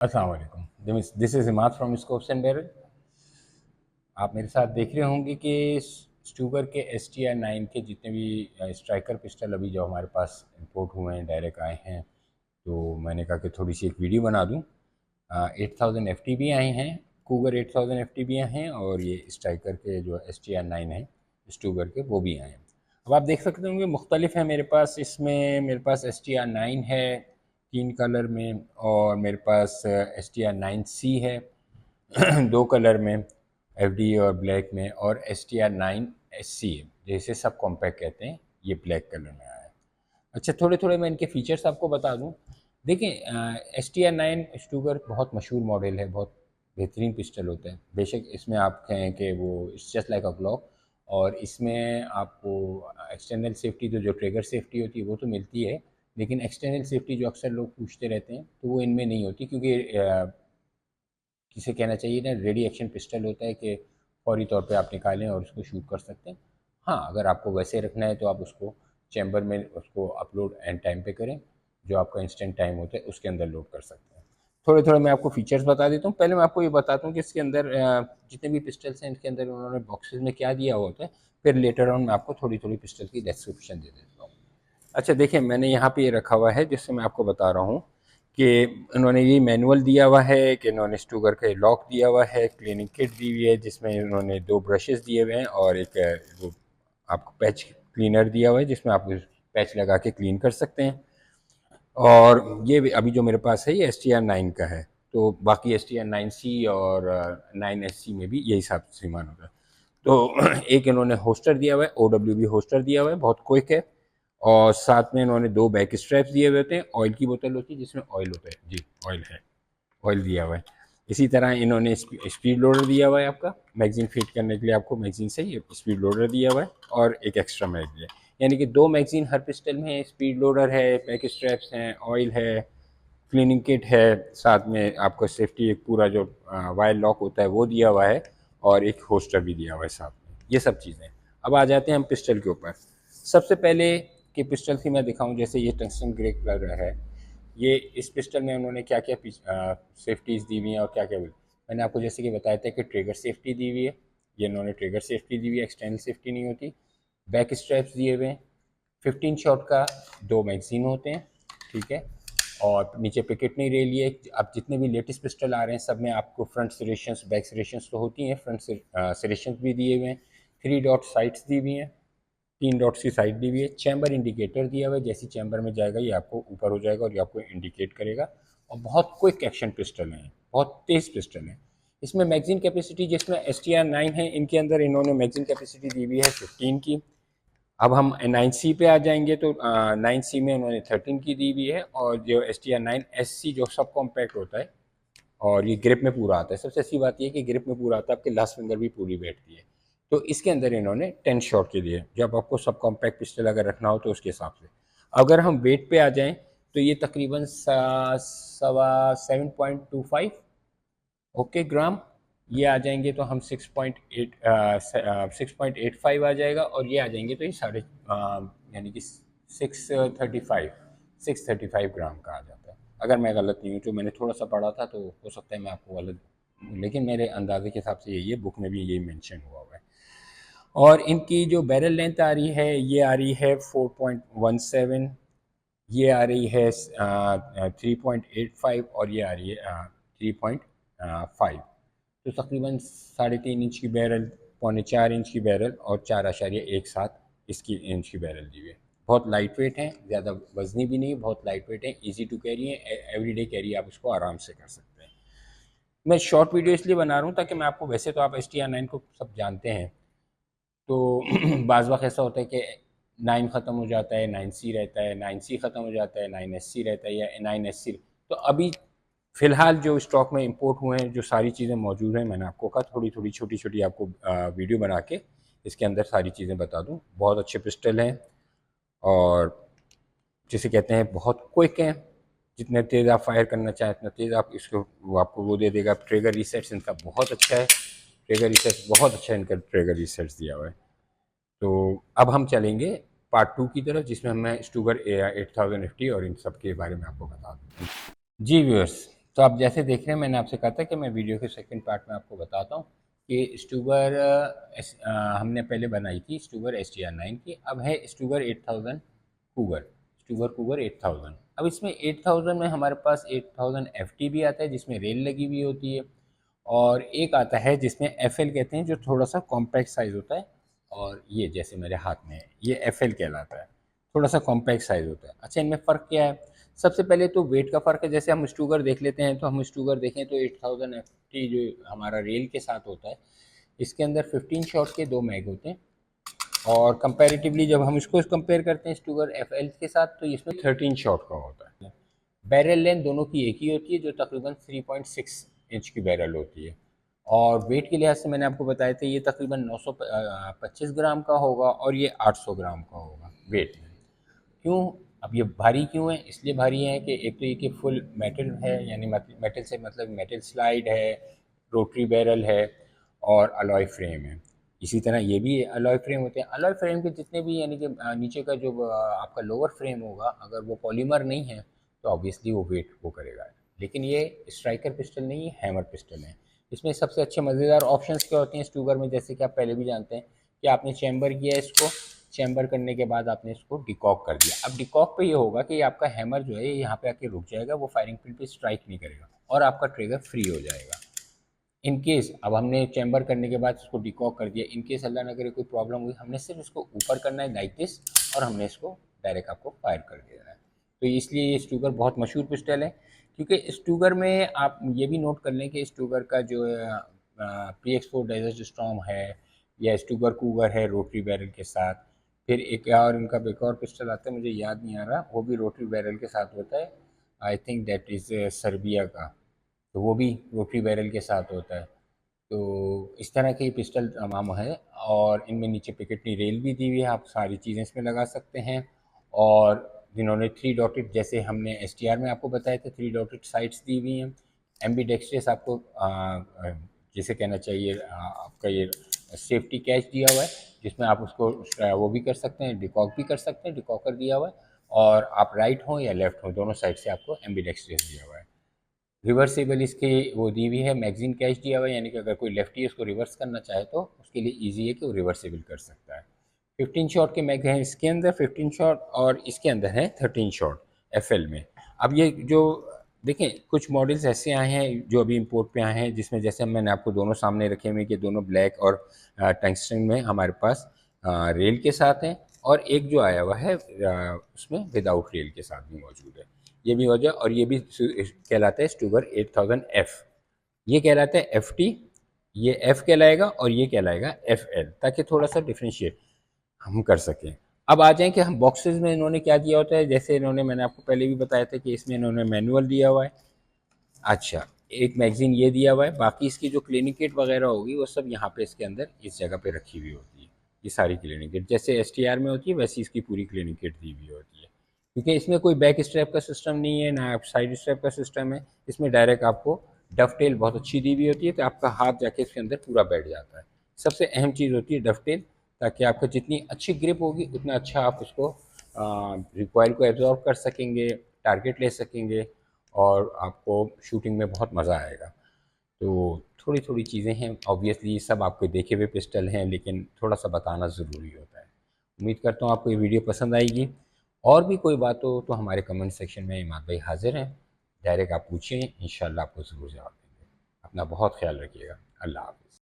अस्सलाम वालेकुम। This is Imad from scopes and barrel. आप मेरे साथ देख रहे होंगे कि स्टूगर के STR-9 के जितने भी स्ट्राइकर पिस्टल अभी जो हमारे पास इंपोर्ट हुए हैं, डायरेक्ट आए हैं, तो मैंने कहा कि थोड़ी सी एक वीडियो बना दूं। 8000 FTB आए हैं, कूगर 8000 FTB हैं, और ये स्ट्राइकर के जो STR-9 हैं स्टूगर के, वो भी आए हैं। अब आप देख सकते होंगे मुख्तलिफ है मेरे पास। इसमें मेरे पास STR-9 है 3 कलर में, और मेरे पास STR-9C है 2 कलर में, FD और ब्लैक में, और STR-9SC है जैसे सब कॉम्पैक्ट कहते हैं, ये ब्लैक कलर में आया है। अच्छा, थोड़े थोड़े मैं इनके फीचर्स आपको बता दूं। देखिए, STR-9 स्टूगर बहुत मशहूर मॉडल है, बहुत बेहतरीन पिस्टल होता है। बेशक इसमें आप कहें कि वो it's just like a Glock, और इसमें आपको एक्सटर्नल सेफ्टी तो जो ट्रिगर सेफ्टी होती है वो तो मिलती है, लेकिन एक्सटर्नल सेफ्टी जो अक्सर लोग पूछते रहते हैं तो वो इनमें नहीं होती, क्योंकि किसे कहना चाहिए ना, रेडी एक्शन पिस्टल होता है कि फौरी तौर पे आप निकालें और उसको शूट कर सकते हैं। हाँ, अगर आपको वैसे रखना है तो आप उसको चैम्बर में उसको अपलोड एंड टाइम पे करें, जो आपका इंस्टेंट टाइम होता है उसके अंदर लोड कर सकते हैं। थोड़े थोड़े मैं आपको फीचर्स बता देता हूँ। पहले मैं आपको ये बताता हूँ कि इसके अंदर जितने भी पिस्टल्स हैं इनके अंदर उन्होंने बॉक्सेस में क्या दिया हुआ होता है, फिर लेटर ऑन मैं आपको थोड़ी थोड़ी पिस्टल की डिस्क्रिप्शन दे देता हूँ। अच्छा देखिए, मैंने यहाँ पे ये रखा हुआ है जिससे मैं आपको बता रहा हूँ कि इन्होंने ये मैनुअल दिया हुआ है, कि इन्होंने स्टूगर का लॉक दिया हुआ है, क्लीनिंग किट दी हुई है जिसमें इन्होंने 2 ब्रशेस दिए हुए हैं, और एक वो आपको पैच क्लीनर दिया हुआ है जिसमें आप पैच लगा के क्लीन कर सकते हैं। और ये अभी जो मेरे पास है ये STR-9 का है, तो बाकी STR-9C और 9SC में भी यही साथ सीमान होगा। तो एक इन्होंने होस्टर दिया हुआ है, OWB होस्टर दिया हुआ है, बहुत क्विक है, और साथ में इन्होंने 2 बैक स्ट्रैप्स दिए हुए होते हैं। ऑयल की बोतल होती है जिसमें ऑयल होता है, जी ऑयल है, ऑयल दिया हुआ है। इसी तरह इन्होंने स्पीड लोडर दिया हुआ है, आपका मैगजीन फिट करने के लिए आपको मैगजीन से ये स्पीड लोडर दिया हुआ है, और एक एक्स्ट्रा मैग दिया है, यानी कि 2 मैगजीन हर पिस्टल में है। स्पीड लोडर है, बैक स्ट्रैप्स हैं, ऑयल है, क्लीनिंग किट है, साथ में आपको सेफ्टी एक पूरा जो वायर लॉक होता है वो दिया हुआ है, और एक होस्टर भी दिया हुआ है साथ में। ये सब चीज़ें। अब आ जाते हैं हम पिस्टल के ऊपर। सबसे पहले कि पिस्टल की मैं दिखाऊं, जैसे ये टंगस्टन ग्रे कलर है, ये इस पिस्टल में उन्होंने क्या क्या सेफ्टीज़ दी हुई हैं और क्या क्या मैंने आपको जैसे कि बताया था कि ट्रिगर सेफ्टी दी हुई है, ये इन्होंने ट्रिगर सेफ्टी दी हुई है, एक्सटर्नल सेफ्टी नहीं होती। बैक स्ट्रैप्स दिए हुए हैं, 15 शॉट का 2 मैगजीन होते हैं, ठीक है, और नीचे पिकेट नहीं रेल है। अब जितने भी लेटेस्ट पिस्टल आ रहे हैं सब में आपको फ्रंट सरेशंस बैक सरेशंस तो होती हैं, फ्रंट सरेशंस भी दिए हुए हैं, 3 डॉट साइट्स दी हुई हैं, 3 डॉट्स की साइड दी हुई है, चैम्बर इंडिकेटर दिया हुआ है, जैसी चैम्बर में जाएगा ये आपको ऊपर हो जाएगा और ये आपको इंडिकेट करेगा। और बहुत क्विक एक्शन पिस्टल हैं, बहुत तेज़ पिस्टल हैं। इसमें मैगजीन कैपेसिटी, जिसमें STR-9 है इनके अंदर इन्होंने मैगजीन कैपेसिटी दी हुई है 15 की। अब हम 9C पे आ जाएंगे तो 9C में उन्होंने 13 की दी हुई है, और जो STR-9SC जो सब कॉम्पैक्ट होता है और ये ग्रिप में पूरा आता है। सबसे अच्छी बात यह कि ग्रिप में पूरा आता है, आपके लास्ट फिंगर भी पूरी बैठती है। तो इसके अंदर इन्होंने 10 शॉट के लिए, जब आपको सब कॉम्पैक्ट पिस्टल अगर रखना हो तो उसके हिसाब से। अगर हम वेट पे आ जाएं तो ये तकरीबन सवा 7.25 ओके ग्राम, ये आ जाएंगे तो हम 6.85 आ जाएगा, और ये आ जाएंगे तो ये यानी कि 635 ग्राम का आ जाता है। अगर मैं गलत नहीं हूँ, जो मैंने थोड़ा सा पढ़ा था तो हो सकता है मैं आपको गलत, लेकिन मेरे अंदाजे के हिसाब से यही है, बुक में भी यही मेंशन हुआ हुआ है। और इनकी जो बैरल लेंथ आ रही है ये आ रही है 4.17, ये आ रही है 3.85, और ये आ रही है 3.5। तो तकरीबन 3.5 इंच की बैरल, 3.25 इंच की बैरल, और 4.17 इसकी इंच की बैरल दी हुई है। बहुत लाइट वेट है, ज़्यादा वजनी भी नहीं, बहुत लाइट वेट है, इजी टू कैरी है, एवरीडे कैरी आप इसको आराम से कर सकते हैं। मैं शॉर्ट वीडियो इसलिए बना रहा हूँ ताकि मैं आपको, वैसे तो आप STR-9 को सब जानते हैं, तो बाज़ वक़्त ऐसा होता है कि 9 ख़त्म हो जाता है, 9C रहता है, 9C ख़त्म हो जाता है, 9SC रहता है, या 9SC। तो अभी फ़िलहाल जो स्टॉक में इंपोर्ट हुए हैं, जो सारी चीज़ें मौजूद हैं, मैंने आपको कहा थोड़ी थोड़ी छोटी छोटी आपको वीडियो बना के इसके अंदर सारी चीज़ें बता दूं। बहुत अच्छे पिस्टल हैं, और जिसे कहते हैं बहुत क्विक हैं, जितने तेज़ आप फायर करना चाहें उतना तेज़ आप इसको, वो आपको वो दे देगा। ट्रिगर रीसेट्स इनका बहुत अच्छा है, ट्रिगर रीसेट्स बहुत अच्छा है इनका, ट्रिगर रीसेट्स दिया हुआ है। तो अब हम चलेंगे पार्ट 2 की तरफ, जिसमें मैं स्टूगर 8000 FT और इन सब के बारे में आपको बता दूँ। जी व्यूअर्स, तो आप जैसे देख रहे हैं, मैंने आपसे कहा था कि मैं वीडियो के सेकंड पार्ट में आपको बताता हूँ कि स्टूगर हमने पहले बनाई थी स्टूगर STR9 की, अब है स्टूगर 8000 कूगर, स्टूगर कूगर 8000। अब इसमें 8000 में हमारे पास 8000 FT भी आता है जिसमें रेल लगी हुई होती है, और एक आता है जिसमें FL कहते हैं जो थोड़ा सा कॉम्पैक्ट साइज़ होता है, और ये जैसे मेरे हाथ में है ये FL कहलाता है, थोड़ा सा कॉम्पैक्ट साइज़ होता है। अच्छा, इनमें फ़र्क क्या है? सबसे पहले तो वेट का फ़र्क है। जैसे हम स्टूगर देख लेते हैं, तो हम स्टूगर देखें तो 8000 FT जो हमारा रेल के साथ होता है, इसके अंदर 15 शॉट के 2 मैग होते हैं, और कंपैरेटिवली जब हम इसको कंपेयर करते हैं स्टूगर FL के साथ, तो इसमें 13 शॉट का होता है। बैरल लेंथ दोनों की एक ही होती है जो तकरीबन 3.6 इंच की बैरल होती है, और वेट के लिहाज से मैंने आपको बताया था ये तकरीबन 925 ग्राम का होगा और ये 800 ग्राम का होगा वेट में। क्यों? अब ये भारी क्यों है? इसलिए भारी है कि एक तो ये कि फुल मेटल है, यानी मेटल से मतलब मेटल स्लाइड है, रोटरी बैरल है, और अलॉय फ्रेम है। इसी तरह ये भी अलॉय फ्रेम होते हैं। अलॉय फ्रेम के जितने भी यानी कि नीचे का जो आपका लोअर फ्रेम होगा, अगर वो पॉलीमर नहीं है तो ऑब्वियसली वो वेट वो करेगा। लेकिन ये स्ट्राइकर पिस्टल नहीं है, हैमर पिस्टल है। इसमें सबसे अच्छे मज़ेदार ऑप्शंस क्या होते हैं स्टूगर में, जैसे कि आप पहले भी जानते हैं कि आपने चैम्बर किया इसको, चैम्बर करने के बाद आपने इसको डिकॉक कर दिया। अब डिकॉक पे ये होगा कि आपका हैमर जो है ये यहाँ पे आके रुक जाएगा, वो फायरिंग पिन पे स्ट्राइक नहीं करेगा और आपका ट्रिगर फ्री हो जाएगा। इन केस अब हमने चैम्बर करने के बाद इसको डिकॉक कर दिया, इन केस अल्लाह ना करे कोई प्रॉब्लम हुई, हमने सिर्फ इसको ऊपर करना है लाइक दिस, और हमने इसको डायरेक्ट आपको फायर कर देना है। तो इसलिए ये स्टूगर बहुत मशहूर पिस्टल है, क्योंकि स्टूगर में आप ये भी नोट कर लें कि स्टूगर का जो प्री एक्सपोर्ट डाइजेस्ट स्टॉर्म है या स्टूगर कूगर है रोटरी बैरल के साथ, फिर एक और इनका एक और पिस्टल आता है मुझे याद नहीं आ रहा, वो भी रोटरी बैरल के साथ होता है, I think that is Serbia का, तो वो भी रोटरी बैरल के साथ होता है। तो इस तरह के पिस्टल तमाम है, और इनमें नीचे पिकेटनी रेल भी दी हुई है, आप सारी चीज़ें इसमें लगा सकते हैं। और जिन्होंने 3 डॉटेड, जैसे हमने STR में आपको बताया था, 3 डॉटेड साइट्स दी हुई हैं। एम्बीडेक्स्ट्रस आपको जिसे कहना चाहिए आपका ये सेफ्टी कैच दिया हुआ है, जिसमें आप उसको वो भी कर सकते हैं, डिकॉक भी कर सकते हैं, डिकॉकर दिया हुआ है, और आप राइट हों या लेफ्ट हों दोनों साइड से आपको एम्बीडेक्स्ट्रस दिया हुआ है। रिवर्सेबल इसकी वो दी हुई है, मैगजीन कैच दिया हुआ है, यानी कि अगर कोई लेफ्टी उसको रिवर्स करना चाहे तो उसके लिए ईजी है कि वो रिवर्सेबल कर सकता है। 15 शॉट के मैग हैं इसके अंदर, 15 शॉट, और इसके अंदर है 13 शॉट FL में। अब ये जो देखें कुछ मॉडल्स ऐसे आए हैं जो अभी इंपोर्ट पे आए हैं, जिसमें जैसे मैंने आपको दोनों सामने रखे हुए कि दोनों ब्लैक और टंगस्टन में हमारे पास रेल के साथ हैं, और एक जो आया हुआ है उसमें विदाउट रेल के साथ भी मौजूद है। ये भी हो जाए, और ये भी कहलाता है स्टूगर 8000F, ये कहलाता है FT, ये F कहलाएगा और ये कहलाएगा FL, ताकि थोड़ा सा डिफ्रेंशिएट हम कर सकें। अब आ जाएं कि हम बॉक्सेस में इन्होंने क्या दिया होता है, जैसे इन्होंने मैंने आपको पहले भी बताया था कि इसमें इन्होंने मैनुअल दिया हुआ है। अच्छा, एक मैगजीन ये दिया हुआ है, बाकी इसकी जो क्लिनिक किट वगैरह होगी वो सब यहाँ पे इसके अंदर इस जगह पे रखी हुई होती है। ये सारी क्लिनिक किट जैसे STR में होती है वैसी इसकी पूरी क्लिनिक किट दी हुई होती है, क्योंकि इसमें कोई बैक स्ट्रैप का सिस्टम नहीं है ना साइड स्ट्रैप का सिस्टम है, इसमें डायरेक्ट आपको डफटेल बहुत अच्छी दी हुई होती है, तो आपका हाथ जाके इसके अंदर पूरा बैठ जाता है। सबसे अहम चीज़ होती है डफटेल, ताकि आपका जितनी अच्छी ग्रिप होगी उतना अच्छा आप उसको रिकॉइल को एब्जॉर्ब कर सकेंगे, टारगेट ले सकेंगे, और आपको शूटिंग में बहुत मज़ा आएगा। तो थोड़ी थोड़ी चीज़ें हैं, ऑब्वियसली सब आपके देखे हुए पिस्टल हैं, लेकिन थोड़ा सा बताना ज़रूरी होता है। उम्मीद करता हूँ आपको ये वीडियो पसंद आएगी। और भी कोई बात हो तो हमारे कमेंट सेक्शन में इमाद भाई हाजिर हैं, डायरेक्ट आप पूछें, इंशाल्लाह आपको ज़रूर जवाब देंगे। अपना बहुत ख्याल रखिएगा। अल्लाह हाफ़िज़।